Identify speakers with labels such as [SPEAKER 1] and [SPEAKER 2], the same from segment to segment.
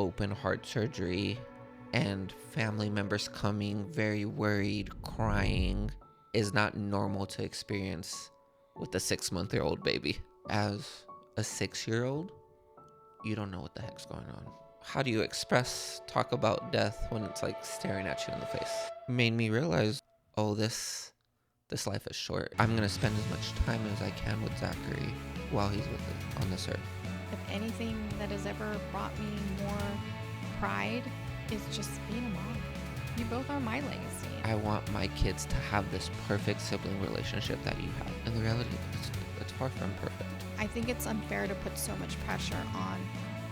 [SPEAKER 1] open heart surgery and family members coming very worried, crying, is not normal to experience with a 6-month-old baby. As a 6-year-old, you don't know what the heck's going on. How do you talk about death when it's like staring at you in the face? Made me realize, oh, this life is short. I'm gonna spend as much time as I can with Zachary while he's with us on this earth.
[SPEAKER 2] If anything that has ever brought me more pride is just being a mom. You both are my legacy.
[SPEAKER 1] I want my kids to have this perfect sibling relationship that you have. And the reality is, it's far from perfect.
[SPEAKER 2] I think it's unfair to put so much pressure on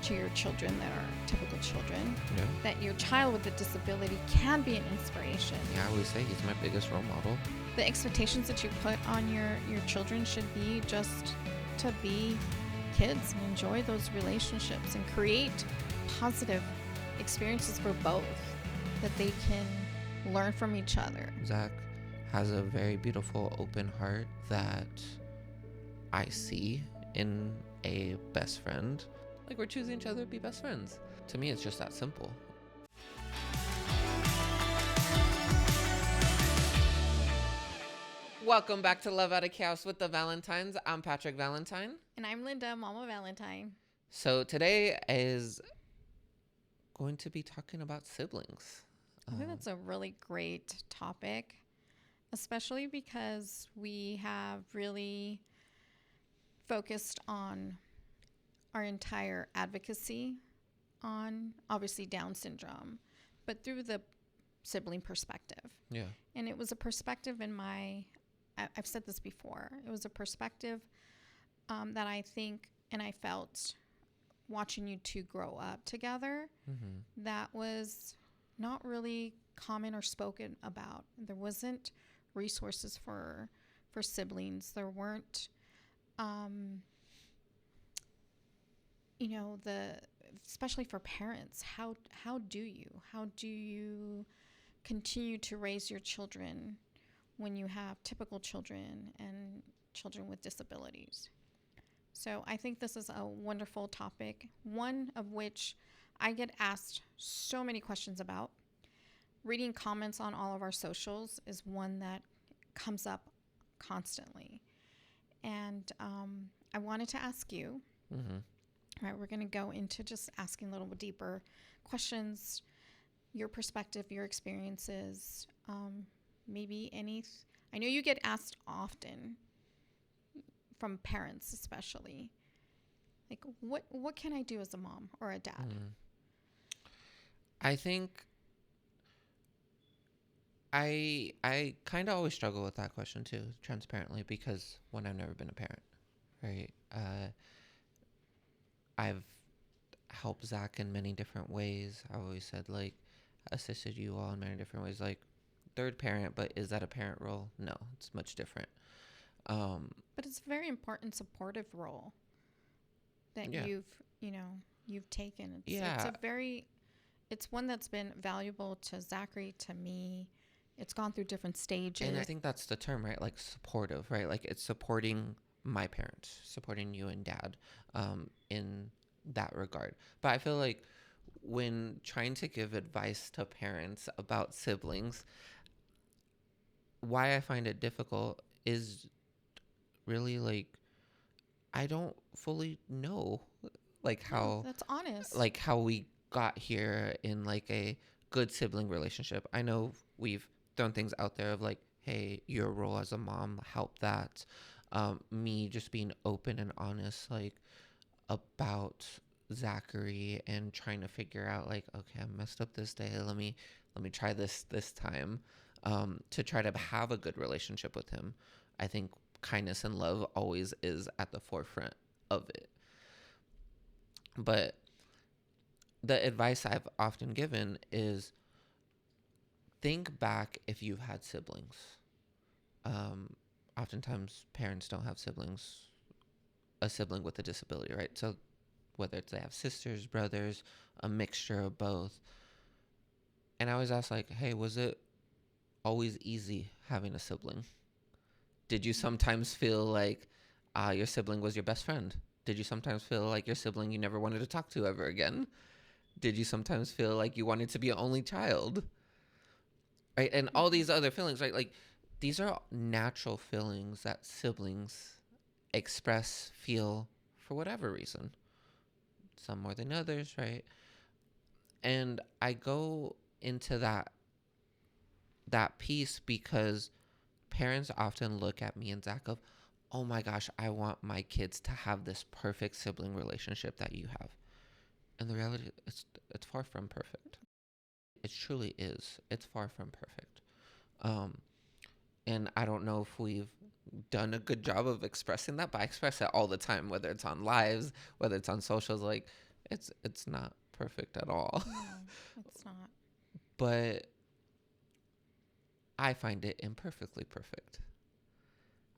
[SPEAKER 2] to your children that are typical children.
[SPEAKER 1] Yeah.
[SPEAKER 2] That your child with a disability can be an inspiration.
[SPEAKER 1] Yeah, I always say he's my biggest role model.
[SPEAKER 2] The expectations that you put on your children should be just to be kids and enjoy those relationships and create positive experiences for both, that they can learn from each other.
[SPEAKER 1] Zach has a very beautiful open heart that I see in a best friend. Like, we're choosing each other to be best friends. To me, it's just that simple. Welcome back to Love Out of Chaos with the Valentines. I'm Patrick Valentine.
[SPEAKER 2] And I'm Linda, Mama Valentine.
[SPEAKER 1] So today is going to be talking about siblings.
[SPEAKER 2] I think that's a really great topic, especially because we have really focused on our entire advocacy on, obviously, Down syndrome, but through the sibling perspective.
[SPEAKER 1] Yeah.
[SPEAKER 2] And it was a perspective I've said this before, it was a perspective that I think and I felt watching you two grow up together, that was not really common or spoken about. There wasn't resources for siblings. There weren't, especially for parents. How do you continue to raise your children when you have typical children and children with disabilities? So I think this is a wonderful topic, one of which I get asked so many questions about. Reading comments on all of our socials is one that comes up constantly. And I wanted to ask you, all right, we're going to go into just asking a little bit deeper questions, your perspective, your experiences, maybe I know you get asked often from parents, especially, like, what can I do as a mom or a dad?
[SPEAKER 1] I think I kind of always struggle with that question too, transparently, because one, I've never been a parent, right? I've helped Zach in many different ways. I always said, like, assisted you all in many different ways, like third parent, but is that a parent role? No, it's much different.
[SPEAKER 2] But it's a very important supportive role that you've taken. It's one that's been valuable to Zachary, to me. It's gone through different stages.
[SPEAKER 1] And I think that's the term, right? Like, supportive, right? Like, it's supporting my parents, supporting you and dad, in that regard. But I feel like when trying to give advice to parents about siblings, why I find it difficult is really, like, I don't fully know, like, how...
[SPEAKER 2] That's honest.
[SPEAKER 1] Like, how we got here in, like, a good sibling relationship. I know we've thrown things out there of, like, hey, your role as a mom, help that. Me just being open and honest, like, about Zachary and trying to figure out, like, okay, I messed up this day. Let me try this time, to try to have a good relationship with him. I think kindness and love always is at the forefront of it. But the advice I've often given is, think back if you've had siblings. Oftentimes parents don't have a sibling with a disability, right? So whether it's they have sisters, brothers, a mixture of both. And I always ask, like, hey, was it always easy having a sibling? Did you sometimes feel like your sibling was your best friend? Did you sometimes feel like your sibling you never wanted to talk to ever again? Did you sometimes feel like you wanted to be an only child? Right? And all these other feelings, right? Like, these are natural feelings that siblings express, feel for whatever reason. Some more than others, right? And I go into that piece because parents often look at me and Zach of, oh my gosh, I want my kids to have this perfect sibling relationship that you have. And the reality, it's far from perfect. It truly is. It's far from perfect. Um, and I don't know if we've done a good job of expressing that, but I express it all the time, whether it's on lives, whether it's on socials. Like, it's not perfect at all.
[SPEAKER 2] No, it's not.
[SPEAKER 1] But I find it imperfectly perfect.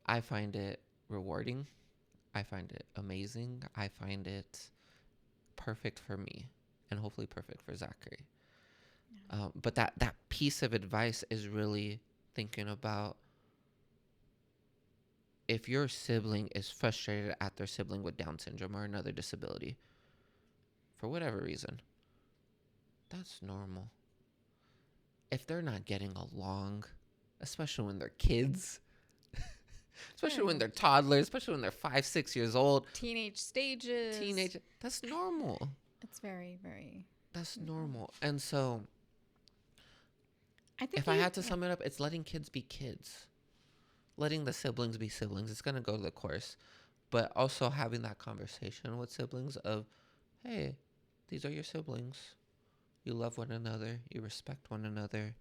[SPEAKER 1] I find it rewarding. I find it amazing. I find it perfect for me, and hopefully perfect for Zachary.
[SPEAKER 2] Yeah.
[SPEAKER 1] But that piece of advice is really thinking about, if your sibling is frustrated at their sibling with Down syndrome or another disability, for whatever reason, that's normal. If they're not getting along, especially when they're kids, especially when they're toddlers, especially when they're 5, 6 years old,
[SPEAKER 2] teenage stages,
[SPEAKER 1] that's normal.
[SPEAKER 2] It's very, very.
[SPEAKER 1] That's normal. And so,
[SPEAKER 2] I think
[SPEAKER 1] if I had to sum it up, it's letting kids be kids, letting the siblings be siblings. It's gonna go to the course, but also having that conversation with siblings of, hey, these are your siblings. You love one another. You respect one another.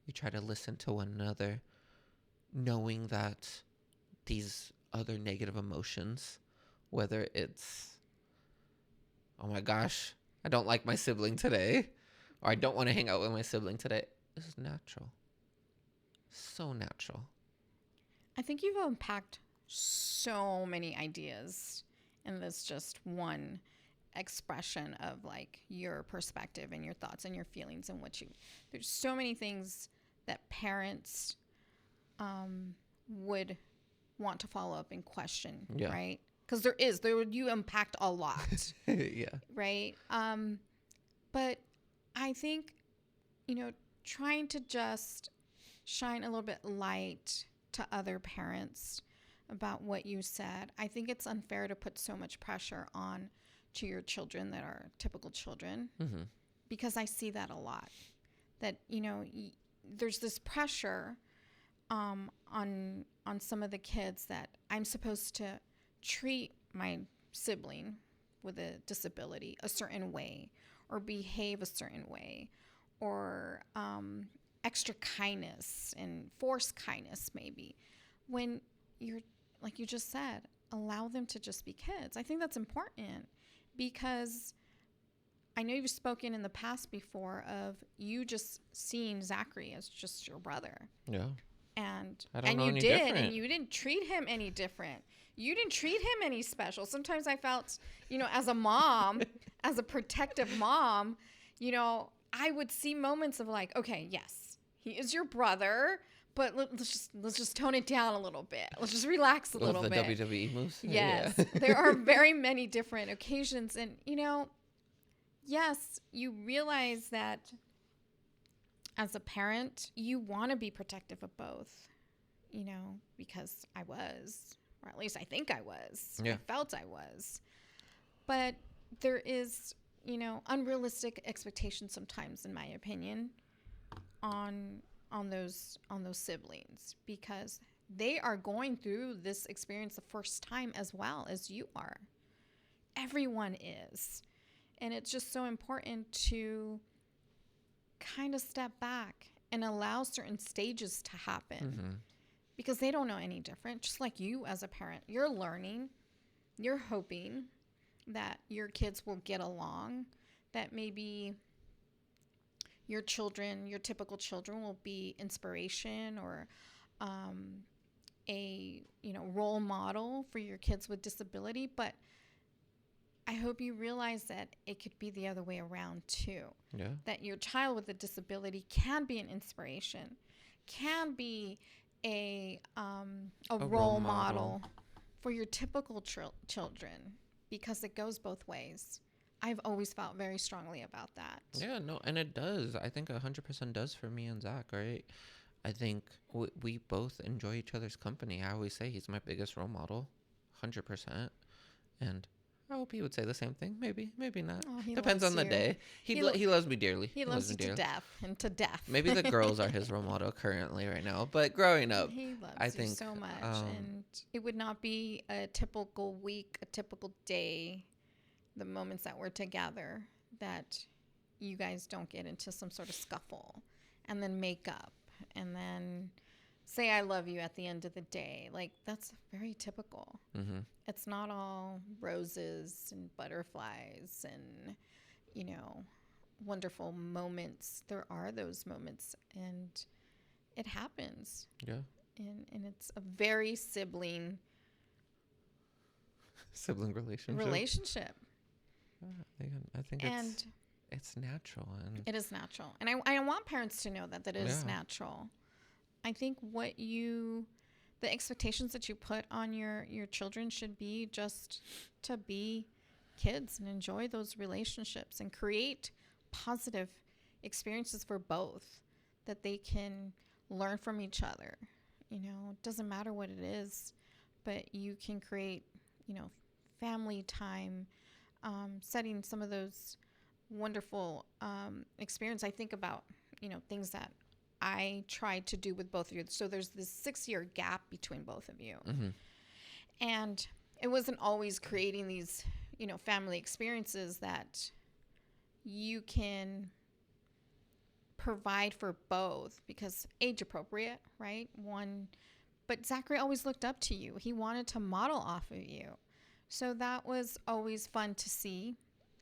[SPEAKER 1] You try to listen to one another, knowing that these other negative emotions, whether it's, oh my gosh, I don't like my sibling today, or I don't want to hang out with my sibling today, this is natural. So natural.
[SPEAKER 2] I think you've unpacked so many ideas in this just one expression of like your perspective and your thoughts and your feelings and there's so many things that parents would want to follow up and question,
[SPEAKER 1] Yeah.
[SPEAKER 2] right? Because you impact a lot.
[SPEAKER 1] Yeah.
[SPEAKER 2] Right. But I think, trying to just shine a little bit light to other parents about what you said. I think it's unfair to put so much pressure on to your children that are typical children,
[SPEAKER 1] Mm-hmm.
[SPEAKER 2] because I see that a lot. That there's this pressure on some of the kids that I'm supposed to treat my sibling with a disability a certain way, or behave a certain way, or extra kindness and forced kindness maybe, when you're, like you just said, allow them to just be kids. I think that's important, because I know you've spoken in the past before of you just seeing Zachary as just your brother.
[SPEAKER 1] Yeah.
[SPEAKER 2] And
[SPEAKER 1] I don't know
[SPEAKER 2] you
[SPEAKER 1] any
[SPEAKER 2] did,
[SPEAKER 1] different.
[SPEAKER 2] and you didn't treat him any different. You didn't treat him any special. Sometimes I felt, as a mom, as a protective mom, I would see moments of like, okay, yes, he is your brother, but let's just tone it down a little bit. Let's just relax a little bit.
[SPEAKER 1] The WWE moves.
[SPEAKER 2] Yes,
[SPEAKER 1] Yeah.
[SPEAKER 2] there are very many different occasions, and yes, you realize that as a parent, you want to be protective of both, because I was, or at least I think I was.
[SPEAKER 1] Yeah.
[SPEAKER 2] I felt I was. But there is, unrealistic expectations sometimes, in my opinion, on those siblings, because they are going through this experience the first time as well as you are. Everyone is. And it's just so important to kind of step back and allow certain stages to happen,
[SPEAKER 1] Mm-hmm.
[SPEAKER 2] because they don't know any different. Just like you as a parent, you're learning, you're hoping that your kids will get along, that maybe your children, your typical children, will be inspiration or a role model for your kids with disability. But I hope you realize that it could be the other way around too.
[SPEAKER 1] Yeah.
[SPEAKER 2] That your child with a disability can be an inspiration, can be a role model for your typical children, because it goes both ways. I've always felt very strongly about that.
[SPEAKER 1] Yeah, no, and it does. I think 100% does for me and Zach, right? I think we both enjoy each other's company. I always say he's my biggest role model, 100%. And I hope he would say the same thing. Maybe, maybe not.
[SPEAKER 2] Oh, he
[SPEAKER 1] Depends
[SPEAKER 2] loves
[SPEAKER 1] on the
[SPEAKER 2] you.
[SPEAKER 1] day.
[SPEAKER 2] He lo-
[SPEAKER 1] He loves me dearly.
[SPEAKER 2] He
[SPEAKER 1] He loves
[SPEAKER 2] loves
[SPEAKER 1] me
[SPEAKER 2] you to
[SPEAKER 1] dearly.
[SPEAKER 2] death and to death.
[SPEAKER 1] Maybe the girls are his role model currently right now, but growing up,
[SPEAKER 2] He
[SPEAKER 1] I
[SPEAKER 2] loves you
[SPEAKER 1] think,
[SPEAKER 2] so much. And it would not be a typical week, a typical day, the moments that we're together, that you guys don't get into some sort of scuffle and then make up and then say I love you at the end of the day. Like, that's very typical.
[SPEAKER 1] mm-hmm.
[SPEAKER 2] It's not all roses and butterflies and, wonderful moments. There are those moments, and it happens.
[SPEAKER 1] Yeah.
[SPEAKER 2] And it's a very sibling
[SPEAKER 1] Sibling relationship. I think
[SPEAKER 2] And
[SPEAKER 1] it's natural, and
[SPEAKER 2] it is natural. And I want parents to know that it is
[SPEAKER 1] Yeah.
[SPEAKER 2] natural. I think the expectations that you put on your children should be just to be kids and enjoy those relationships and create positive experiences for both, that they can learn from each other. It doesn't matter what it is, but you can create, family time, setting some of those wonderful experience. I think about, things that I tried to do with both of you. So there's this 6-year gap between both of you.
[SPEAKER 1] Mm-hmm.
[SPEAKER 2] And it wasn't always creating these, family experiences that you can provide for both, because age appropriate, right? But Zachary always looked up to you. He wanted to model off of you. So that was always fun to see,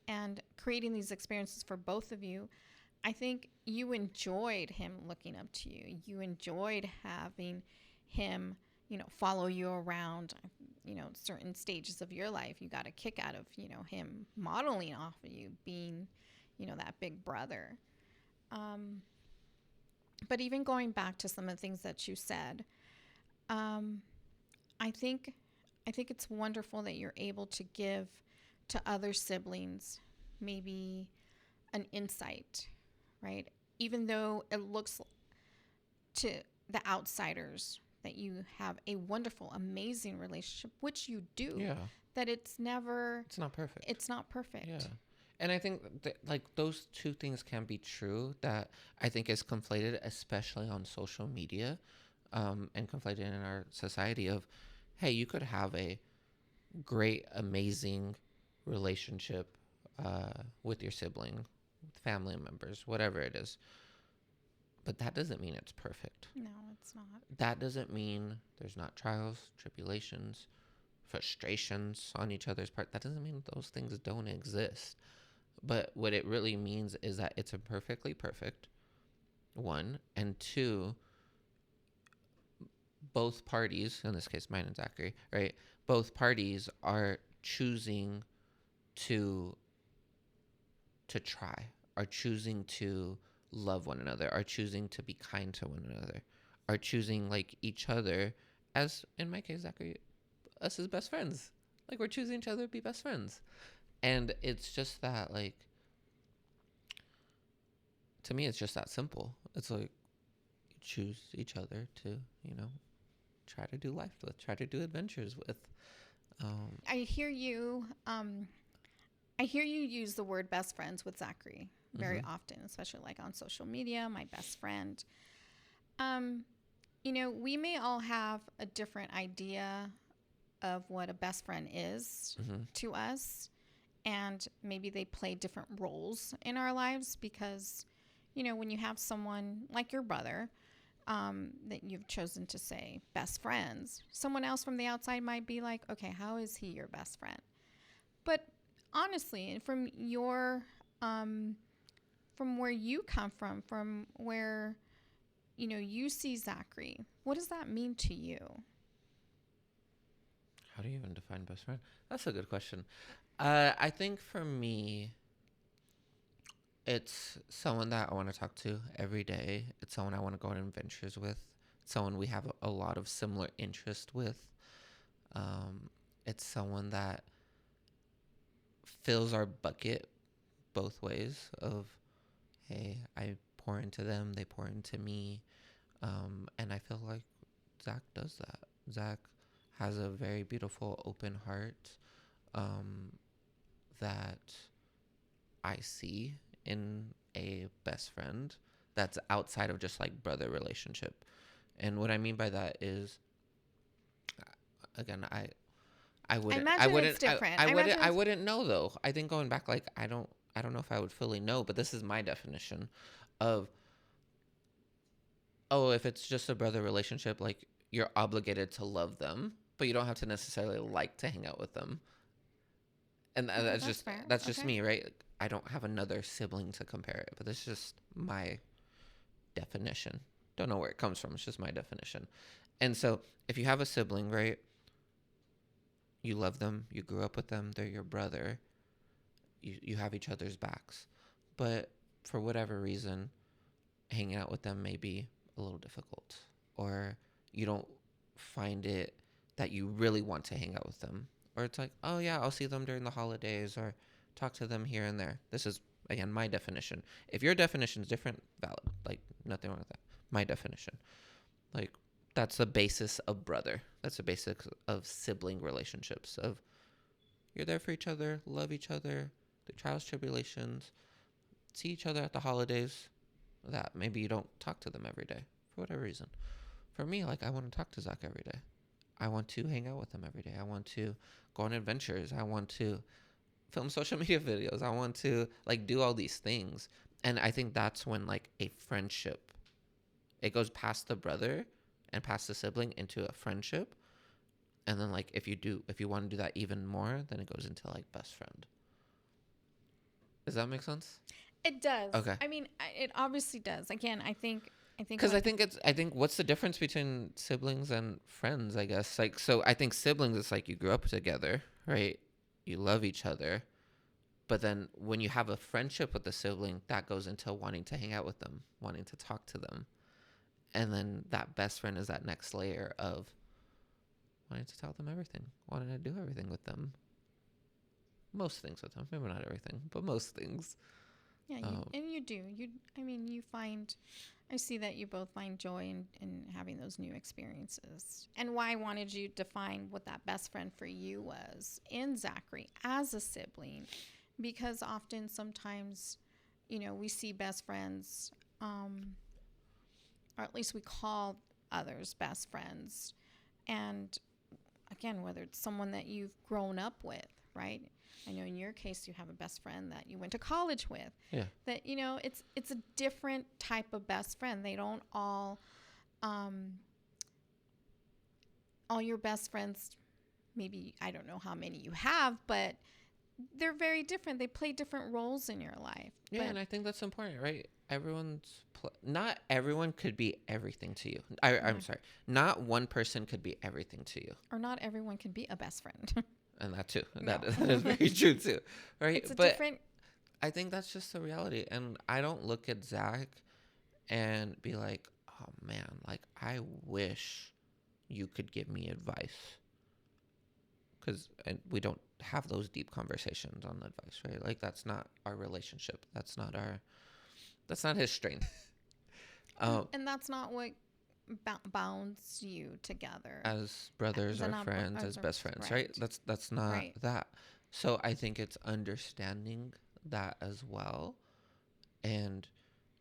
[SPEAKER 2] and creating these experiences for both of you. I think you enjoyed him looking up to you. You enjoyed having him, follow you around, certain stages of your life. You got a kick out of, him modeling off of you, being, that big brother. But even going back to some of the things that you said, I think it's wonderful that you're able to give to other siblings maybe an insight, right? Even though it looks to the outsiders that you have a wonderful, amazing relationship, which you do.
[SPEAKER 1] Yeah.
[SPEAKER 2] That it's not perfect.
[SPEAKER 1] Yeah. And I think like those two things can be true, that I think is conflated, especially on social media, and conflated in our society of, hey, you could have a great, amazing relationship with your sibling, family members, whatever it is. But that doesn't mean it's perfect.
[SPEAKER 2] No, it's not.
[SPEAKER 1] That doesn't mean there's not trials, tribulations, frustrations on each other's part. That doesn't mean those things don't exist. But what it really means is that it's imperfectly perfect, one. And two, both parties, in this case mine and Zachary, right? Both parties are choosing to try, are choosing to love one another, are choosing to be kind to one another, are choosing like each other, as in my case, Zachary, us as best friends. Like, we're choosing each other to be best friends. And it's just that, like, to me, it's just that simple. It's like, you choose each other to, try to do life with, try to do adventures with.
[SPEAKER 2] I hear you. I hear you use the word best friends with Zachary very often, especially like on social media, my best friend. We may all have a different idea of what a best friend is to us, and maybe they play different roles in our lives because, when you have someone like your brother, that you've chosen to say best friends, someone else from the outside might be like, okay, how is he your best friend? But honestly, from where you come from where, you see Zachary, what does that mean to you?
[SPEAKER 1] How do you even define best friend? That's a good question. I think for me, it's someone that I want to talk to every day. It's someone I want to go on adventures with. It's someone we have a lot of similar interest with. It's someone that fills our bucket both ways of, hey, I pour into them, they pour into me. And I feel like Zach does that. Zach has a very beautiful, open heart um, that I see in a best friend that's outside of just like brother relationship. And what I mean by that is, again, I
[SPEAKER 2] I
[SPEAKER 1] wouldn't, I
[SPEAKER 2] imagine it's
[SPEAKER 1] wouldn't,
[SPEAKER 2] different.
[SPEAKER 1] I
[SPEAKER 2] I
[SPEAKER 1] wouldn't,
[SPEAKER 2] imagine
[SPEAKER 1] I
[SPEAKER 2] it's
[SPEAKER 1] wouldn't know though. I think going back, like, I don't know if I would fully know, but this is my definition of, oh, if it's just a brother relationship, like you're obligated to love them, but you don't have to necessarily like to hang out with them. And
[SPEAKER 2] okay.
[SPEAKER 1] that's
[SPEAKER 2] That's
[SPEAKER 1] just
[SPEAKER 2] fair.
[SPEAKER 1] that's just
[SPEAKER 2] Okay.
[SPEAKER 1] me, right? I don't have another sibling to compare it, but this is just my definition. Don't know where it comes from. It's just my definition. And so, if you have a sibling, right? You love them, you grew up with them, they're your brother. You have each other's backs. But for whatever reason, hanging out with them may be a little difficult, or you don't find it that you really want to hang out with them, or it's like, oh yeah, I'll see them during the holidays or talk to them here and there. This is, again, my definition. If your definition is different, valid, like nothing wrong with that. My definition, like, that's the basis of brother, that's the basics of sibling relationships, of you're there for each other, love each other, the trials, tribulations, see each other at the holidays, that maybe you don't talk to them every day for whatever reason. For me, like, I want to talk to Zach every day. I want to hang out with him every day. I want to go on adventures. I want to film social media videos. I want to like do all these things. And I think that's when like a friendship, it goes past the brother and past the sibling into a friendship. And then like if you want to do that even more, then it goes into like best friend. Does that make sense?
[SPEAKER 2] It does.
[SPEAKER 1] Okay.
[SPEAKER 2] I mean, it obviously does. Again, I think
[SPEAKER 1] Because
[SPEAKER 2] when
[SPEAKER 1] I think what's the difference between siblings and friends? I guess, like, so I think siblings, it's like you grew up together, right? You love each other, but then when you have a friendship with a sibling, that goes into wanting to hang out with them, wanting to talk to them, and then that best friend is that next layer of wanting to tell them everything, wanting to do everything with them, most things with them, maybe not everything, but most things.
[SPEAKER 2] yeah, you do. I mean, you find I see that you both find joy in having those new experiences. And why I wanted you to define what that best friend for you was in Zachary as a sibling, because often sometimes, we see best friends, or at least we call others best friends. And again, whether it's someone that you've grown up with, right? I know in your case you have a best friend that you went to college with.
[SPEAKER 1] Yeah.
[SPEAKER 2] That it's a different type of best friend. They don't all your best friends, maybe I don't know how many you have, but they're very different. They play different roles in your life.
[SPEAKER 1] Yeah,
[SPEAKER 2] But
[SPEAKER 1] and I think that's important, right? Not everyone could be everything to you.
[SPEAKER 2] yeah.
[SPEAKER 1] I'm sorry. Not one person could be everything to you.
[SPEAKER 2] Or not everyone can be a best friend.
[SPEAKER 1] And that too.
[SPEAKER 2] No.
[SPEAKER 1] That is very true too. Right?
[SPEAKER 2] It's a
[SPEAKER 1] But
[SPEAKER 2] different.
[SPEAKER 1] I think that's just the reality. And I don't look at Zach and be like, oh man, like I wish you could give me advice. Because we don't have those deep conversations on advice, right? Like that's not our relationship. That's not his strength.
[SPEAKER 2] And that's not what bounds you together
[SPEAKER 1] As brothers or friends, as best friends, right? That's not
[SPEAKER 2] Right.
[SPEAKER 1] that. So I think it's understanding that as well, and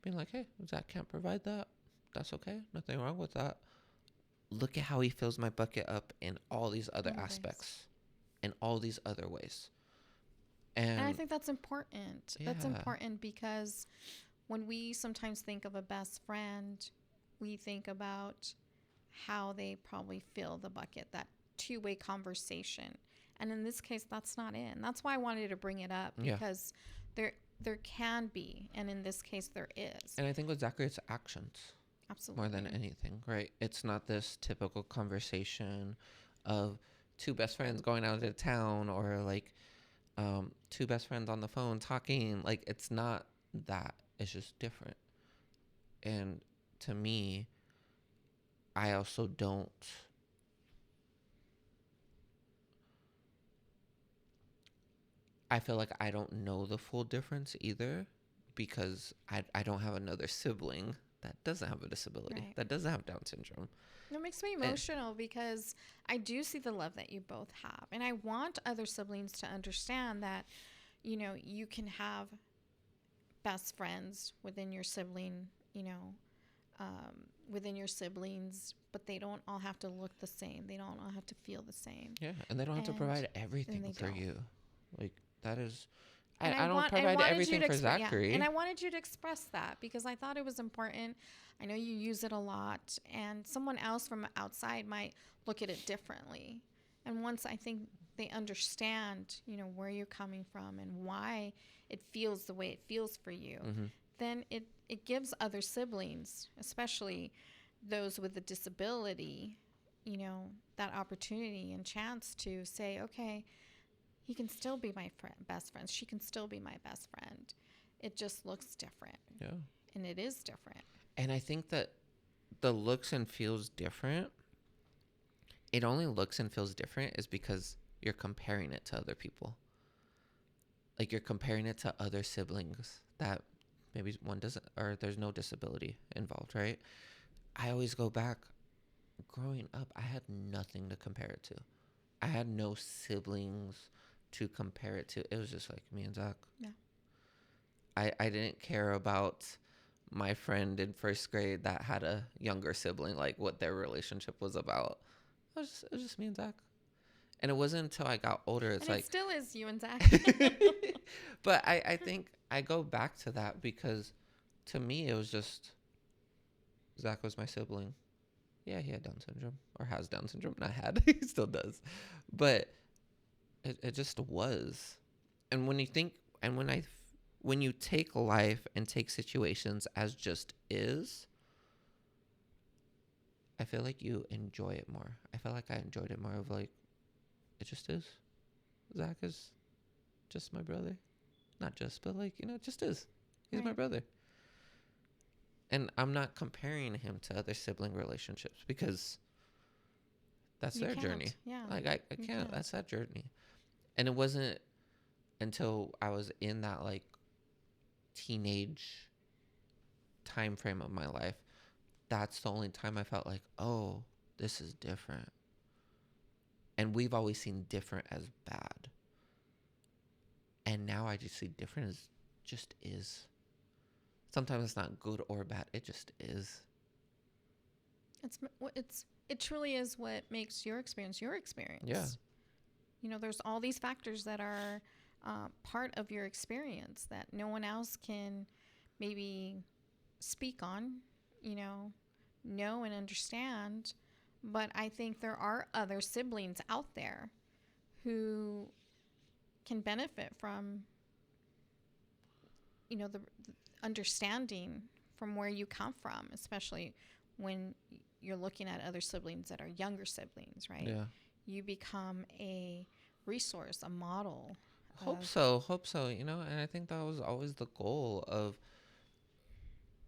[SPEAKER 1] being like, hey, Zach can't provide that. That's okay. Nothing wrong with that. Look at how he fills my bucket up in all these other
[SPEAKER 2] Other ways.
[SPEAKER 1] aspects, in all these other ways.
[SPEAKER 2] And I
[SPEAKER 1] And
[SPEAKER 2] think that's important. That's
[SPEAKER 1] yeah,
[SPEAKER 2] important because when we sometimes think of a best friend, we think about how they probably fill the bucket, that two-way conversation. And in this case, that's not it. And that's why I wanted to bring it up,
[SPEAKER 1] yeah.
[SPEAKER 2] because there can be, and in this case there is.
[SPEAKER 1] And I think with Zachary, it's actions
[SPEAKER 2] Absolutely.
[SPEAKER 1] more than anything, right? It's not this typical conversation of two best friends going out of town, or like two best friends on the phone talking. Like, it's not that. It's just different. And to me, I also don't. I feel like I don't know the full difference either, because I don't have another sibling that doesn't have a disability,
[SPEAKER 2] Right.
[SPEAKER 1] that doesn't have Down syndrome.
[SPEAKER 2] It makes me
[SPEAKER 1] And
[SPEAKER 2] emotional because I do see the love that you both have. And I want other siblings to understand that, you can have best friends within your sibling, within your siblings, but they don't all have to look the same. They don't all have to feel the same.
[SPEAKER 1] yeah, and they don't have to
[SPEAKER 2] And
[SPEAKER 1] provide
[SPEAKER 2] then
[SPEAKER 1] everything
[SPEAKER 2] they
[SPEAKER 1] for
[SPEAKER 2] don't.
[SPEAKER 1] you. Like, that is,
[SPEAKER 2] And
[SPEAKER 1] I don't
[SPEAKER 2] I
[SPEAKER 1] provide
[SPEAKER 2] wanted you
[SPEAKER 1] everything
[SPEAKER 2] to
[SPEAKER 1] for
[SPEAKER 2] express, yeah. And
[SPEAKER 1] Zachary.
[SPEAKER 2] I wanted you to express that because I thought it was important. I know you use it a lot, and someone else from outside might look at it differently. And once I think they understand, where you're coming from and why it feels the way it feels for you,
[SPEAKER 1] Mm-hmm.
[SPEAKER 2] then it gives other siblings, especially those with a disability, that opportunity and chance to say, okay, he can still be my best friend. She can still be my best friend. It just looks different.
[SPEAKER 1] Yeah.
[SPEAKER 2] And it is different.
[SPEAKER 1] And I think that the looks and feels different, it only looks and feels different is because you're comparing it to other people. Like, you're comparing it to other siblings that maybe one doesn't, or there's no disability involved, right? I always go back, growing up, I had nothing to compare it to. I had no siblings to compare it to. It was just like me and Zach.
[SPEAKER 2] Yeah.
[SPEAKER 1] I didn't care about my friend in first grade that had a younger sibling, like what their relationship was about. It was just me and Zach. And it wasn't until I got older, it's
[SPEAKER 2] And it
[SPEAKER 1] like,
[SPEAKER 2] still is you and Zach.
[SPEAKER 1] but I think I go back to that because to me, it was just Zach was my sibling. Yeah, he had Down syndrome, or has Down syndrome. Not had, he still does. But it just was. And when you think, and when you take life and take situations as just is, I feel like you enjoy it more. I feel like I enjoyed it more of like, it just is. Zach is just my brother. Not just, but like, it just is. He's my
[SPEAKER 2] Right.
[SPEAKER 1] brother. And I'm not comparing him to other sibling relationships because that's
[SPEAKER 2] You
[SPEAKER 1] their
[SPEAKER 2] can't.
[SPEAKER 1] journey.
[SPEAKER 2] Yeah.
[SPEAKER 1] Like, I
[SPEAKER 2] You
[SPEAKER 1] can't.
[SPEAKER 2] can't.
[SPEAKER 1] That's that journey. And it wasn't until I was in that like teenage time frame of my life, that's the only time I felt like, oh, this is different. And we've always seen different as bad. And now I just see different as just is. Sometimes it's not good or bad. It just is.
[SPEAKER 2] It truly is what makes your experience your experience.
[SPEAKER 1] Yeah.
[SPEAKER 2] There's all these factors that are part of your experience that no one else can maybe speak on, know and understand. But I think there are other siblings out there who can benefit from, the understanding from where you come from, especially when you're looking at other siblings that are younger siblings, right?
[SPEAKER 1] Yeah.
[SPEAKER 2] You become a resource, a model.
[SPEAKER 1] Hope so. Hope so. And I think that was always the goal of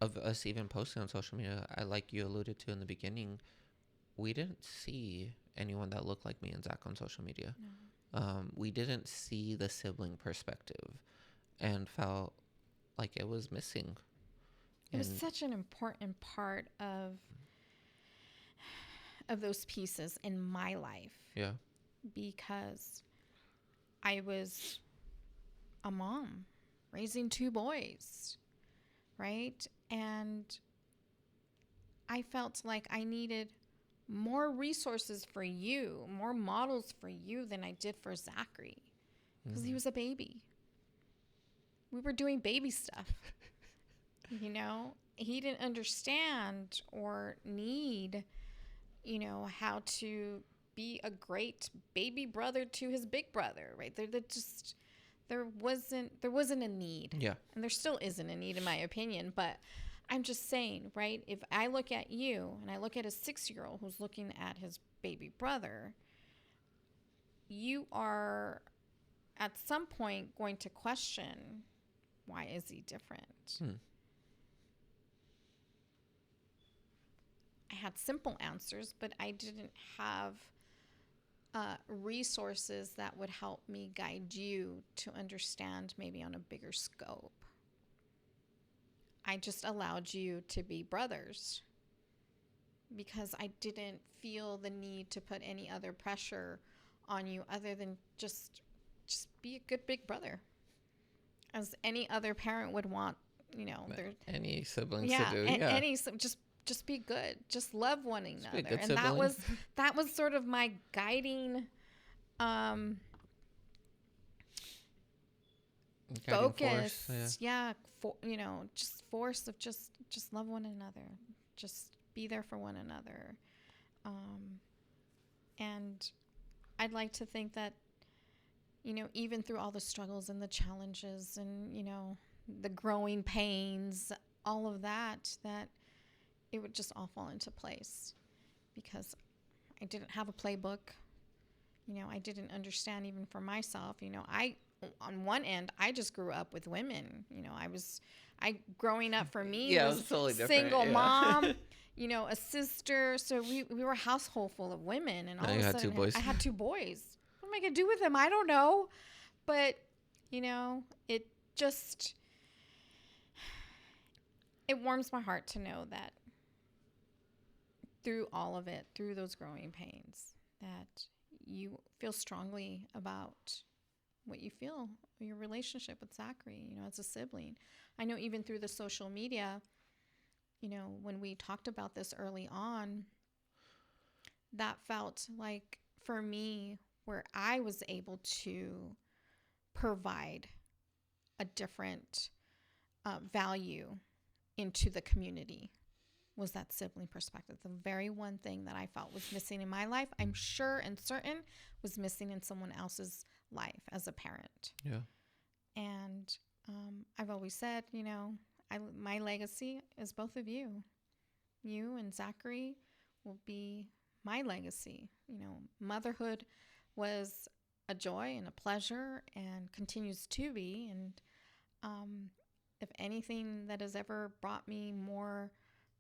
[SPEAKER 1] us even posting on social media. I, like you alluded to in the beginning, we didn't see anyone that looked like me and Zach on social media.
[SPEAKER 2] No.
[SPEAKER 1] We didn't see the sibling perspective and felt like it was missing.
[SPEAKER 2] It was such an important part of those pieces in my life.
[SPEAKER 1] Yeah.
[SPEAKER 2] Because I was a mom raising two boys, right? And I felt like I needed more resources for you, more models for you than I did for Zachary, because he was a baby. We were doing baby stuff. He didn't understand or need, how to be a great baby brother to his big brother, right? There wasn't a need.
[SPEAKER 1] Yeah.
[SPEAKER 2] And there still isn't a need in my opinion, but I'm just saying, right? If I look at you and I look at a 6-year-old who's looking at his baby brother, you are at some point going to question, why is he different? I had simple answers, but I didn't have resources that would help me guide you to understand maybe on a bigger scope. I just allowed you to be brothers because I didn't feel the need to put any other pressure on you other than just be a good big brother, as any other parent would want. Their
[SPEAKER 1] Any siblings to
[SPEAKER 2] yeah,
[SPEAKER 1] do, yeah.
[SPEAKER 2] just be good, just love one
[SPEAKER 1] Just be a
[SPEAKER 2] another,
[SPEAKER 1] good
[SPEAKER 2] and
[SPEAKER 1] sibling.
[SPEAKER 2] that was sort of my guiding um
[SPEAKER 1] Guiding force, yeah.
[SPEAKER 2] focus. Yeah, just force of just love one another, just be there for one another. um and I'd like to think that, even through all the struggles and the challenges and, the growing pains, all of that, that it would just all fall into place because I didn't have a playbook. I didn't understand even for myself. On one end, I just grew up with women. Growing up for me
[SPEAKER 1] Yeah, it
[SPEAKER 2] was
[SPEAKER 1] was totally different.
[SPEAKER 2] single
[SPEAKER 1] Yeah.
[SPEAKER 2] mom, a sister. So we were a household full of women, and all
[SPEAKER 1] Now
[SPEAKER 2] of
[SPEAKER 1] you
[SPEAKER 2] a
[SPEAKER 1] had two
[SPEAKER 2] sudden
[SPEAKER 1] boys.
[SPEAKER 2] I had two boys. What am I gonna do with them? I don't know, but it just it warms my heart to know that through all of it, through those growing pains, that you feel strongly about what you feel, your relationship with Zachary, as a sibling. I know even through the social media, when we talked about this early on, that felt like for me where I was able to provide a different value into the community was that sibling perspective. The very one thing that I felt was missing in my life, I'm sure and certain was missing in someone else's life as a parent.
[SPEAKER 1] Yeah.
[SPEAKER 2] And I've always said, my legacy is both of you. You and Zachary will be my legacy. Motherhood was a joy and a pleasure and continues to be. And if anything that has ever brought me more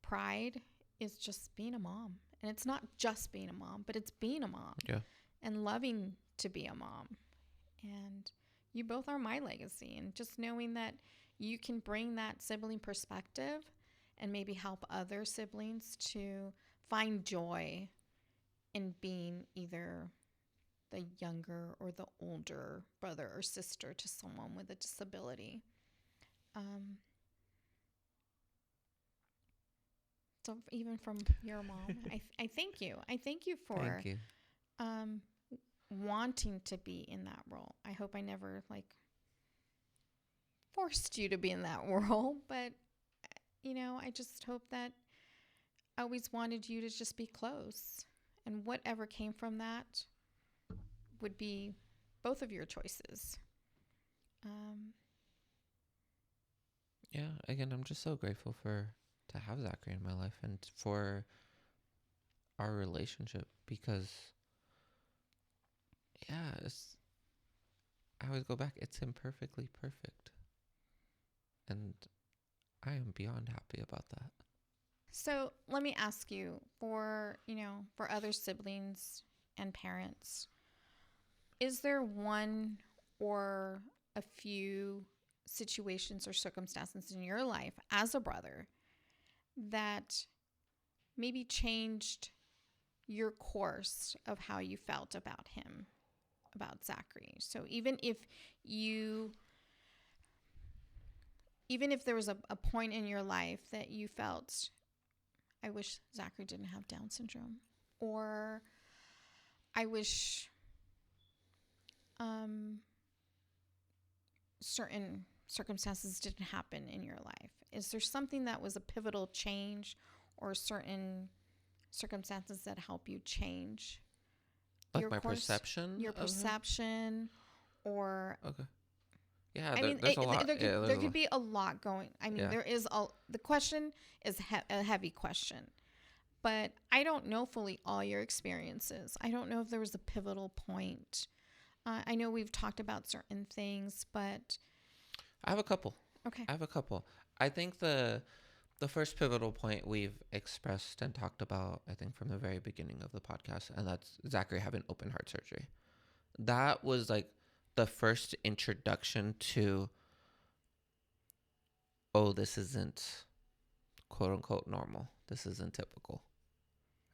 [SPEAKER 2] pride is just being a mom. And it's not just being a mom, but it's being a mom.
[SPEAKER 1] Yeah.
[SPEAKER 2] And loving to be a mom. And you both are my legacy. And just knowing that you can bring that sibling perspective and maybe help other siblings to find joy in being either the younger or the older brother or sister to someone with a disability. So even from your mom, I thank you. I thank you for
[SPEAKER 1] Thank you.
[SPEAKER 2] Wanting to be in that role. I hope I never forced you to be in that role, but I just hope that I always wanted you to just be close, and whatever came from that would be both of your choices.
[SPEAKER 1] Yeah, again, I'm just so grateful to have Zachary in my life and for our relationship because, yeah, I always go back, it's imperfectly perfect. And I am beyond happy about that.
[SPEAKER 2] So let me ask you, for other siblings and parents, is there one or a few situations or circumstances in your life as a brother that maybe changed your course of how you felt about him, about Zachary? So even if there was a point in your life that you felt, I wish Zachary didn't have Down syndrome, or I wish certain circumstances didn't happen in your life. Is there something that was a pivotal change or certain circumstances that help you change
[SPEAKER 1] Like
[SPEAKER 2] your
[SPEAKER 1] my
[SPEAKER 2] course,
[SPEAKER 1] perception
[SPEAKER 2] your
[SPEAKER 1] of him?
[SPEAKER 2] perception, or
[SPEAKER 1] Okay. Yeah,
[SPEAKER 2] I mean,
[SPEAKER 1] there's a lot.
[SPEAKER 2] there could be a lot going. I mean,
[SPEAKER 1] Yeah.
[SPEAKER 2] there is the question is a heavy question, but I don't know fully all your experiences. I don't know if there was a pivotal point. I know we've talked about certain things, but
[SPEAKER 1] I have a couple.
[SPEAKER 2] okay.
[SPEAKER 1] I think the the first pivotal point we've expressed and talked about, I think, from the very beginning of the podcast, and that's Zachary having open heart surgery. That was like the first introduction to, oh, this isn't quote unquote normal. This isn't typical,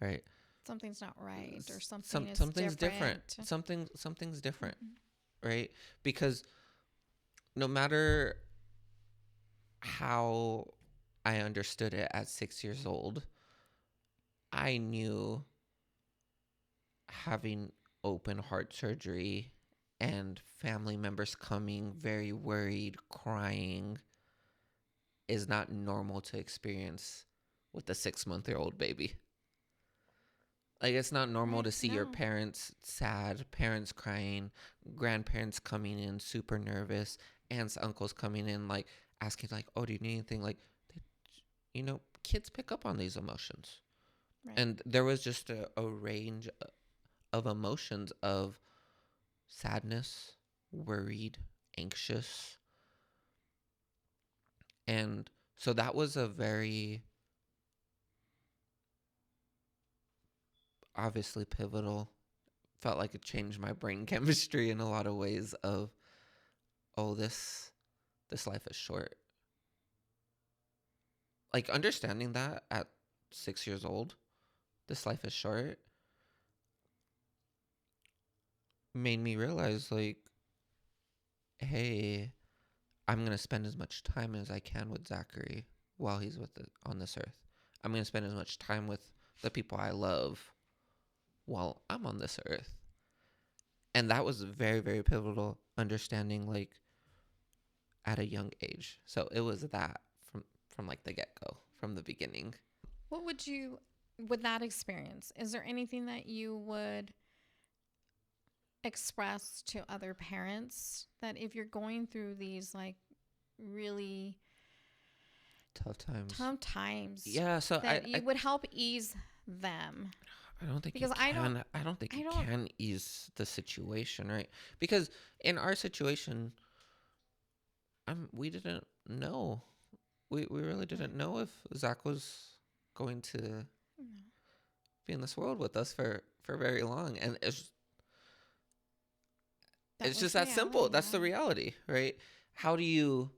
[SPEAKER 1] right?
[SPEAKER 2] Something's not right, or something is
[SPEAKER 1] Something's different.
[SPEAKER 2] different.
[SPEAKER 1] Something's different,
[SPEAKER 2] Mhm.
[SPEAKER 1] right? Because no matter how I understood it at 6 years old, I knew having open heart surgery and family members coming very worried, crying, is not normal to experience with a 6 month old baby. Like, it's not normal
[SPEAKER 2] Right?
[SPEAKER 1] to see your
[SPEAKER 2] No.
[SPEAKER 1] parents sad, parents crying, grandparents coming in super nervous, aunts, uncles coming in like asking like, "Oh, do you need anything?" Like, they, kids pick up on these emotions,
[SPEAKER 2] Right.
[SPEAKER 1] and there was just a range of emotions of sadness, worried, anxious, and so that was a very obviously pivotal. Felt like it changed my brain chemistry in a lot of ways. Of, oh, this life is short. Like, understanding that at 6 years old, this life is short, made me realize, like, hey, I'm gonna spend as much time as I can with Zachary while he's on this earth. I'm gonna spend as much time with the people I love while I'm on this earth. And that was very, very pivotal, understanding, like, at a young age. So it was that from like the get-go, from the beginning.
[SPEAKER 2] What would you, with that experience, is there anything that you would express to other parents, that if you're going through these like really
[SPEAKER 1] Tough times.
[SPEAKER 2] tough times,
[SPEAKER 1] Yeah, so
[SPEAKER 2] that you would help ease them?
[SPEAKER 1] I don't think you
[SPEAKER 2] Because
[SPEAKER 1] can. I don't think
[SPEAKER 2] I
[SPEAKER 1] you
[SPEAKER 2] don't,
[SPEAKER 1] can ease the situation, right? Because in our situation, we didn't know. We really
[SPEAKER 2] right.
[SPEAKER 1] didn't know if Zach was going to be in this world with us for very long, and
[SPEAKER 2] That
[SPEAKER 1] it's just
[SPEAKER 2] was
[SPEAKER 1] that simple.
[SPEAKER 2] reality,
[SPEAKER 1] That's
[SPEAKER 2] yeah.
[SPEAKER 1] the reality, right? How do you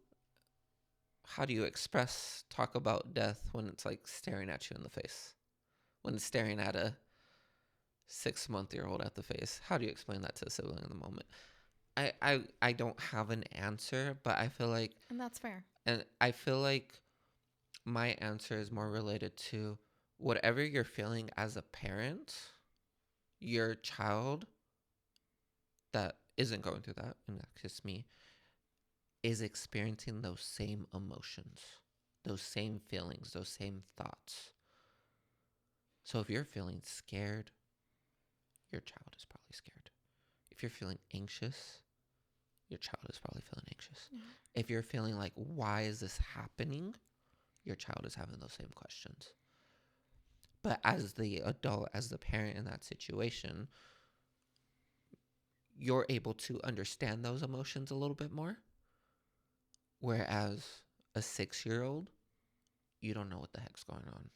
[SPEAKER 1] talk about death when it's like staring at you in the face? When it's staring at a 6 month-year-old at the face? How do you explain that to a sibling in the moment? I don't have an answer, but
[SPEAKER 2] And that's fair.
[SPEAKER 1] I feel like my answer is more related to whatever you're feeling as a parent, your child that isn't going through that, and that's just me, is experiencing those same emotions, those same feelings, those same thoughts. So if you're feeling scared, your child is probably scared. If you're feeling anxious, your child is probably feeling anxious.
[SPEAKER 2] Yeah.
[SPEAKER 1] If you're feeling like, why is this happening? Your child is having those same questions. But as the adult, as the parent in that situation, you're able to understand those emotions a little bit more. Whereas a 6 year old, you don't know what the heck's going on.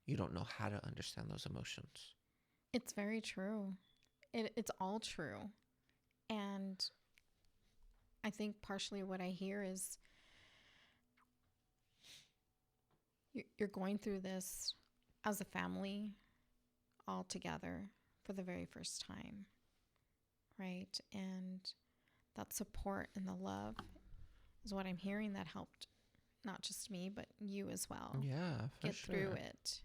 [SPEAKER 1] You don't know how to understand those emotions.
[SPEAKER 2] It's very true. It's all true. And I think partially what I hear is you're going through this as a family all together for the very first time, right? And that support and the love is what I'm hearing that helped not just me, but you as well
[SPEAKER 1] Yeah, for
[SPEAKER 2] get through
[SPEAKER 1] sure.
[SPEAKER 2] it.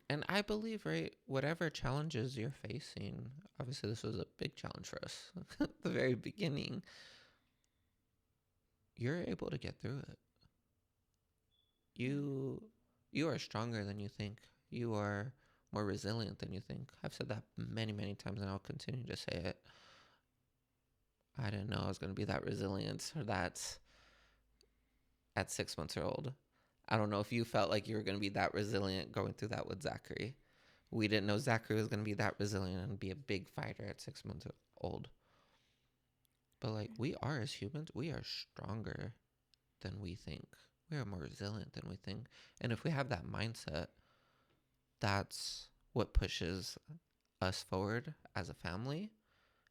[SPEAKER 1] And I believe, right, whatever challenges you're facing, obviously this was a big challenge for us at the very beginning, you're able to get through it.
[SPEAKER 2] Yeah.
[SPEAKER 1] You are stronger than you think. You are more resilient than you think. I've said that many, many times, and I'll continue to say it. I didn't know I was going to be that resilient or that at 6 months old. I don't know if you felt like you were going to be that resilient going through that with Zachary. We didn't know Zachary was going to be that resilient and be a big fighter at 6 months old. But like, we are, as humans, we are stronger than we think. we are more resilient than we think. And if we have that mindset, that's what pushes us forward as a family,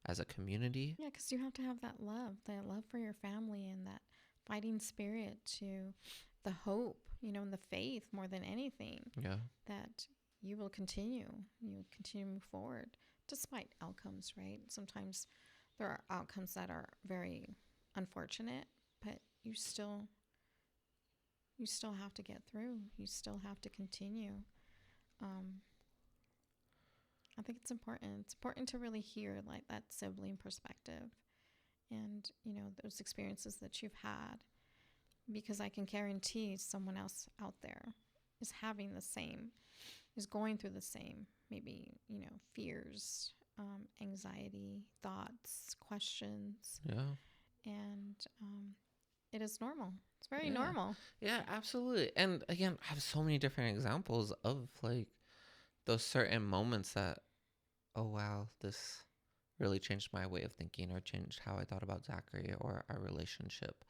[SPEAKER 1] as a community.
[SPEAKER 2] Yeah, because you have to have that love for your family, and that fighting spirit, to the hope, and the faith more than anything,
[SPEAKER 1] Yeah.
[SPEAKER 2] that you continue to move forward despite outcomes, right? Sometimes there are outcomes that are very unfortunate, but you still have to get through. You still have to continue. Um, I think it's important. It's important to really hear like that sibling perspective, and those experiences that you've had, because I can guarantee someone else out there is having the same, is going through the same, maybe fears, anxiety, thoughts, questions,
[SPEAKER 1] Yeah.
[SPEAKER 2] and it is normal. It's very
[SPEAKER 1] Yeah.
[SPEAKER 2] normal.
[SPEAKER 1] Yeah, absolutely. And again, I have so many different examples of like those certain moments that, oh wow, this really changed my way of thinking or changed how I thought about Zachary or our relationship.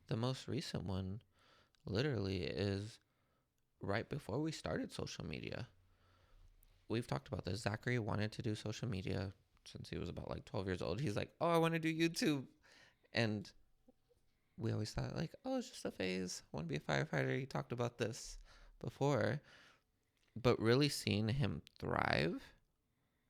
[SPEAKER 1] The most recent one literally is right before we started social media. We've talked about this. Zachary wanted to do social media since he was about like 12 years old. He's like, oh, I want to do YouTube. And we always thought like, oh, it's just a phase. I want to be a firefighter. He talked about this before. But really seeing him thrive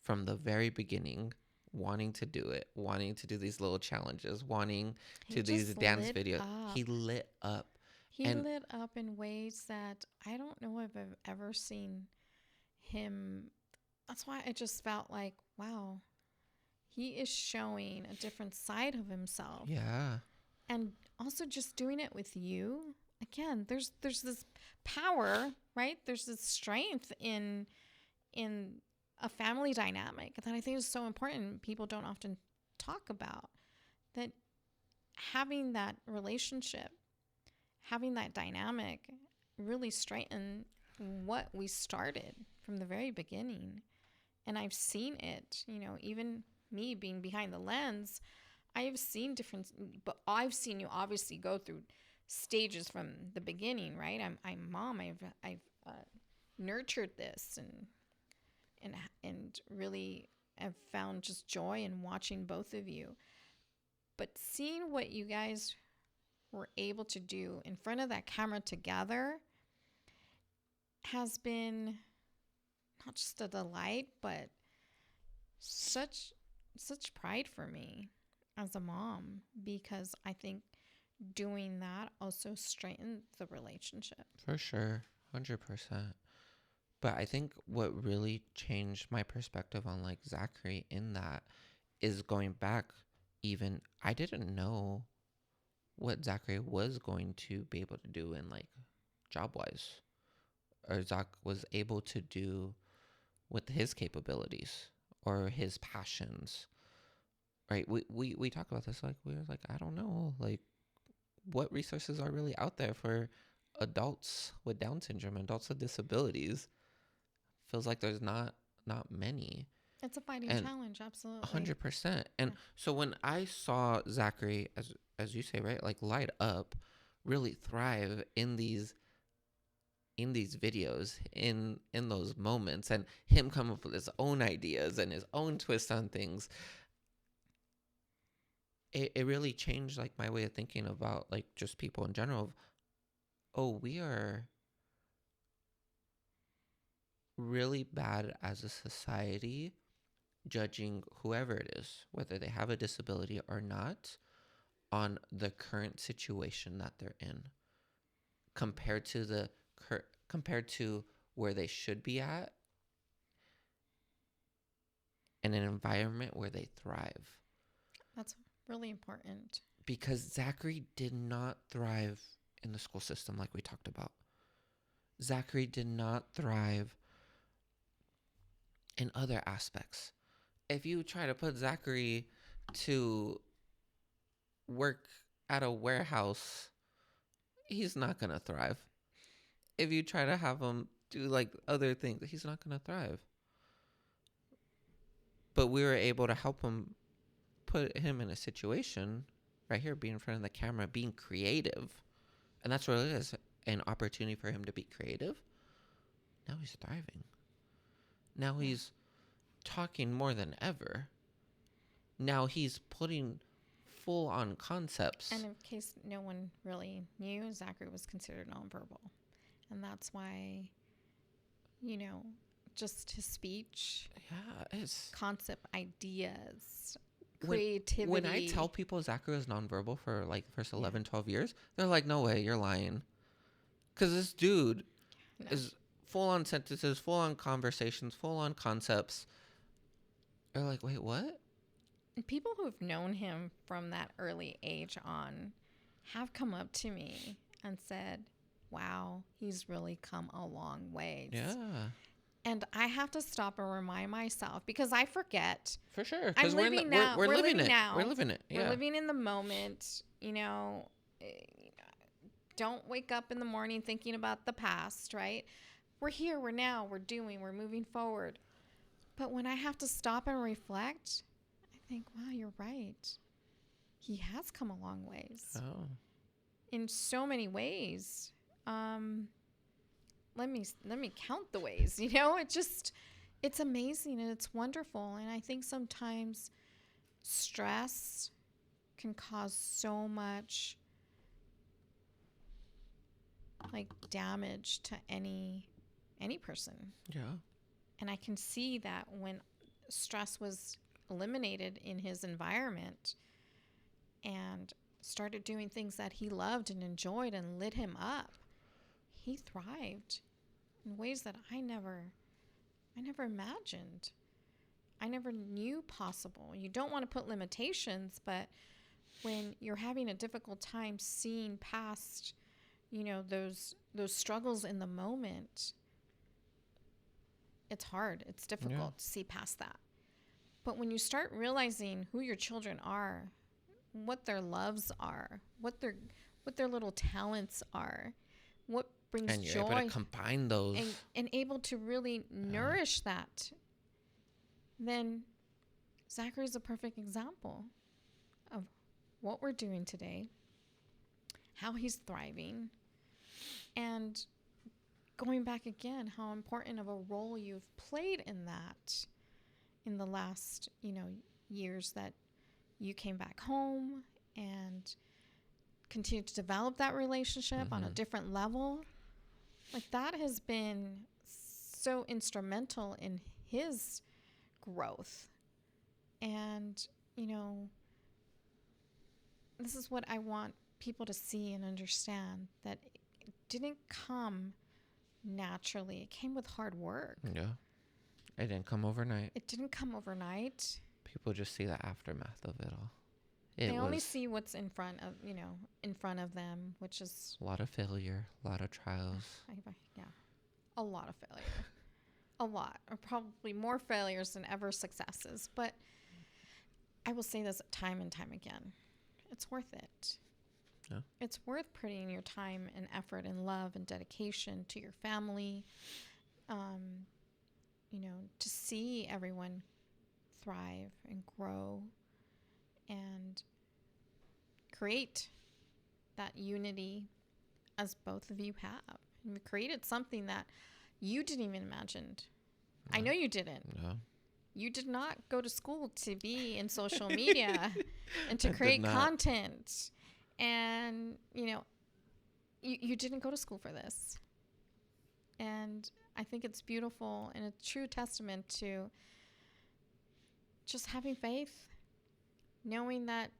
[SPEAKER 1] from the very beginning, wanting to do it, wanting to do these little challenges, wanting
[SPEAKER 2] He
[SPEAKER 1] to do these
[SPEAKER 2] just
[SPEAKER 1] dance
[SPEAKER 2] lit
[SPEAKER 1] videos.
[SPEAKER 2] up.
[SPEAKER 1] He lit up.
[SPEAKER 2] He
[SPEAKER 1] And
[SPEAKER 2] lit up in ways that I don't know if I've ever seen him. That's why I just felt like, wow, he is showing a different side of himself.
[SPEAKER 1] yeah,
[SPEAKER 2] And also just doing it with you. Again, there's this power, right? There's this strength in a family dynamic that I think is so important. People don't often talk about that. Having that relationship, having that dynamic, really straighten what we started from the very beginning. And I've seen it, even me being behind the lens, I have seen different, but I've seen you obviously go through stages from the beginning, right? I'm mom. I've nurtured this, and and really have found just joy in watching both of you. But seeing what you guys were able to do in front of that camera together has been not just a delight, but such pride for me as a mom, because I think doing that also strengthened the relationship.
[SPEAKER 1] for sure. 100%. But I think what really changed my perspective on like Zachary in that is going back, even I didn't know what Zachary was going to be able to do in like job wise, or Zach was able to do with his capabilities or his passions. Right? We talk about this like we were like, I don't know, like what resources are really out there for adults with Down syndrome, adults with disabilities. Feels like there's not many.
[SPEAKER 2] It's a fighting
[SPEAKER 1] And
[SPEAKER 2] challenge, absolutely.
[SPEAKER 1] 100%. And
[SPEAKER 2] Yeah.
[SPEAKER 1] so when I saw Zachary, as you say, right, like light up, really thrive in these videos, in those moments, and him come up with his own ideas and his own twist on things, it really changed like my way of thinking about like just people in general. Of, oh, we are really bad as a society judging whoever it is, whether they have a disability or not, on the current situation that they're in compared to compared to where they should be at in an environment where they thrive.
[SPEAKER 2] That's really important.
[SPEAKER 1] Because Zachary did not thrive in the school system like we talked about. Zachary did not thrive in other aspects. If you try to put Zachary to work at a warehouse, he's not going to thrive. If you try to have him do like other things, he's not going to thrive. But we were able to help him, put him in a situation right here, being in front of the camera, being creative And that's what it is, an opportunity for him to be creative. Now he's thriving. Now
[SPEAKER 2] Yeah.
[SPEAKER 1] he's talking more than ever. Now he's putting full on concepts.
[SPEAKER 2] And in case no one really knew, Zachary was considered nonverbal. And that's why, you know, just his speech,
[SPEAKER 1] Yeah, it's
[SPEAKER 2] concept ideas,
[SPEAKER 1] when
[SPEAKER 2] creativity.
[SPEAKER 1] when I tell people Zachary was nonverbal for like the first
[SPEAKER 2] Yeah.
[SPEAKER 1] 11, 12 years, they're like, no way, you're lying. Because this dude
[SPEAKER 2] No.
[SPEAKER 1] is full on sentences, full on conversations, full on concepts. They're like, wait, what?
[SPEAKER 2] And people who've known him from that early age on have come up to me and said, wow, he's really come a long ways.
[SPEAKER 1] Yeah,
[SPEAKER 2] And I have to stop and remind myself because I forget.
[SPEAKER 1] for sure.
[SPEAKER 2] I'm
[SPEAKER 1] Because
[SPEAKER 2] living now.
[SPEAKER 1] we're living it.
[SPEAKER 2] Now.
[SPEAKER 1] We're living it. Yeah.
[SPEAKER 2] We're living in the moment. You know, don't wake up in the morning thinking about the past, right? We're here, we're now, we're doing, we're moving forward. But when I have to stop and reflect, I think, wow, you're right. He has come a long ways
[SPEAKER 1] Oh.
[SPEAKER 2] in so many ways. Let me count the ways. You know, it's amazing and it's wonderful. And I think sometimes stress can cause so much like damage to any person.
[SPEAKER 1] Yeah.
[SPEAKER 2] And I can see that when stress was eliminated in his environment and started doing things that he loved and enjoyed and lit him up, he thrived in ways that I never imagined. I never knew possible. You don't want to put limitations, but when you're having a difficult time seeing past, you know, those struggles in the moment, it's hard. It's difficult to see past that. But when you start realizing who your children are, what their loves are, what their little talents are, what brings
[SPEAKER 1] And you're
[SPEAKER 2] joy,
[SPEAKER 1] able to combine those.
[SPEAKER 2] and able to really nourish that, then Zachary's a perfect example of what we're doing today, how he's thriving, and going back again, how important of a role you've played in that in the last, you know, years that you came back home and continued to develop that relationship on a different level. Like that has been so instrumental in his growth. And, you know, this is what I want people to see and understand, that it didn't come naturally. It came with hard work.
[SPEAKER 1] Yeah. It didn't come overnight.
[SPEAKER 2] It didn't come overnight.
[SPEAKER 1] People just see the aftermath of it all.
[SPEAKER 2] They only see what's in front of them, which is
[SPEAKER 1] a lot of failure, a lot of trials.
[SPEAKER 2] Yeah, a lot of failure. A lot, or probably more failures than ever successes. But I will say this time and time again. It's worth it.
[SPEAKER 1] Yeah.
[SPEAKER 2] It's worth putting your time and effort and love and dedication to your family, you know, to see everyone thrive and grow and create that unity as both of you have. And we created something that you didn't even imagine.
[SPEAKER 1] No.
[SPEAKER 2] I know you didn't.
[SPEAKER 1] No.
[SPEAKER 2] You did not go to school to be in social media and to create content. And, you know, you didn't go to school for this. And I think it's beautiful and a true testament to just having faith, knowing that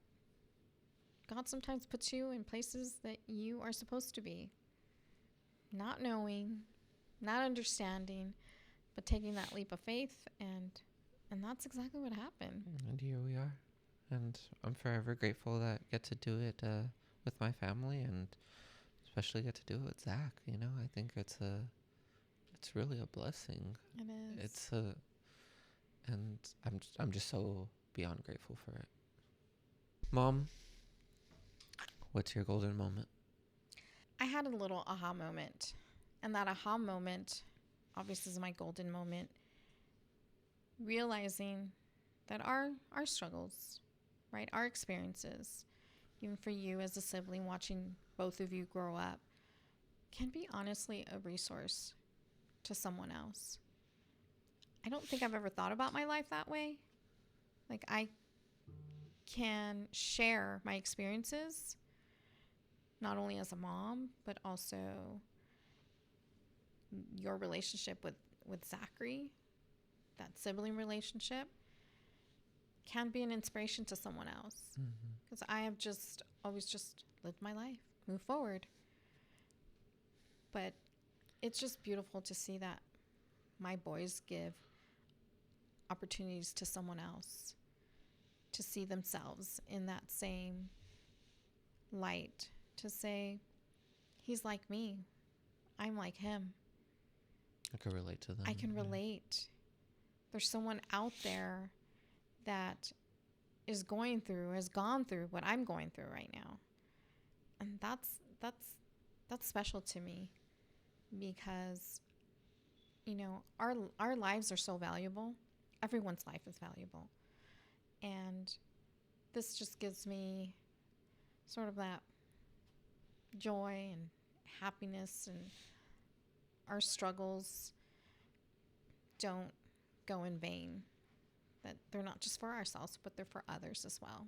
[SPEAKER 2] God sometimes puts you in places that you are supposed to be. Not knowing, not understanding, but taking that leap of faith, and that's exactly what happened.
[SPEAKER 1] And here we are. And I'm forever grateful that I get to do it with my family, and especially get to do it with Zach. You know, I think it's really a blessing.
[SPEAKER 2] It is.
[SPEAKER 1] And I'm just so beyond grateful for it. Mom, what's your golden moment?
[SPEAKER 2] I had a little aha moment, and that aha moment obviously is my golden moment, realizing that our struggles, right, our experiences even for you as a sibling, watching both of you grow up, can be honestly a resource to someone else. I don't think I've ever thought about my life that way. Like, I can share my experiences, not only as a mom, but also your relationship with Zachary, that sibling relationship, can be an inspiration to someone else. Because I have just always just lived my life, move forward. But it's just beautiful to see that my boys give opportunities to someone else to see themselves in that same light, to say, he's like me, I'm like him.
[SPEAKER 1] I can relate to them.
[SPEAKER 2] I can relate. There's someone out there that has gone through what I'm going through right now. And that's special to me, because our lives are so valuable. Everyone's life is valuable. And this just gives me sort of that joy and happiness, and our struggles don't go in vain. That they're not just for ourselves, but they're for others as well.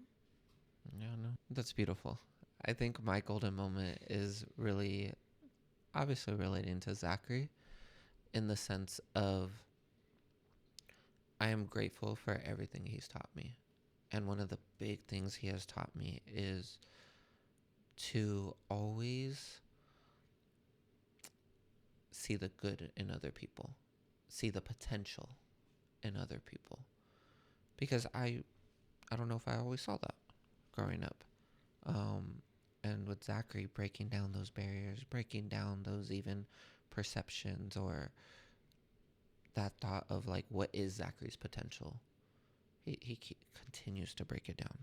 [SPEAKER 1] Yeah, no, that's beautiful. I think my golden moment is really obviously relating to Zachary, in the sense of I am grateful for everything he's taught me. And one of the big things he has taught me is to always see the good in other people, see the potential in other people. Because I don't know if I always saw that growing up. And with Zachary, breaking down those barriers, breaking down those even perceptions, or that thought of like, what is Zachary's potential? He continues to break it down.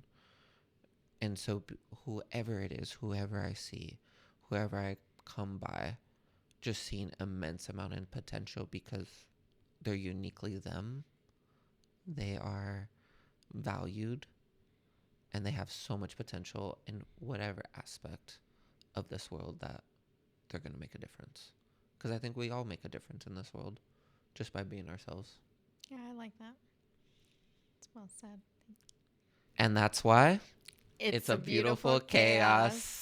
[SPEAKER 1] And so whoever it is, whoever I see, whoever I come by, just seeing immense amount of potential, because they're uniquely them. They are valued, and they have so much potential in whatever aspect of this world that they're going to make a difference. Because I think we all make a difference in this world just by being ourselves.
[SPEAKER 2] Yeah, I like that. It's well said.
[SPEAKER 1] And that's why it's a beautiful chaos.